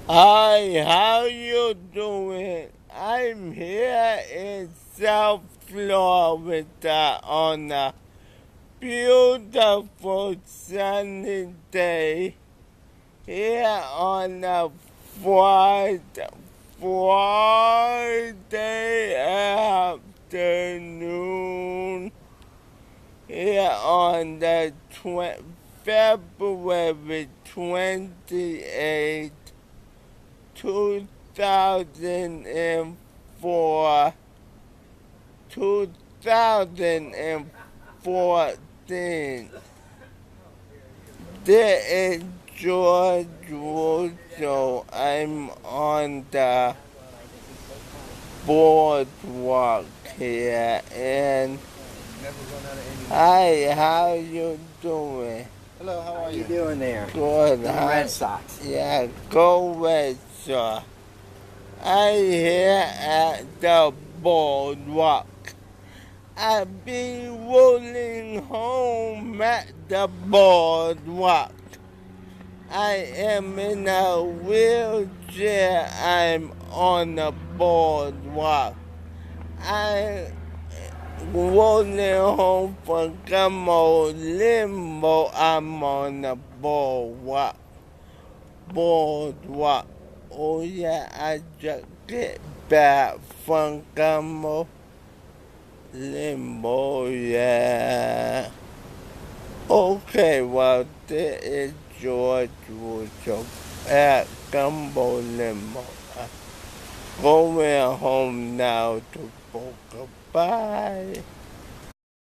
Hi, how you doing? I'm here in South Florida on a beautiful sunny day. Here on a Friday afternoon. Here on the February 28th. 2004, 2014. This is George Russo. I'm on the boardwalk here, and hi, how you doing? Hello, how are you? How you doing there? Good. The Red Sox. Yeah, go Red Sox. I here at the boardwalk. I've been rolling home at the boardwalk. I am in a wheelchair. I'm on the boardwalk. I rolling home from Gumbo Limbo. I'm on the boardwalk. Boardwalk. Oh yeah, I just get back from Gumbo Limbo, yeah. Okay, well, this is George Russo at Gumbo Limbo. Going home now to Boca. Bye.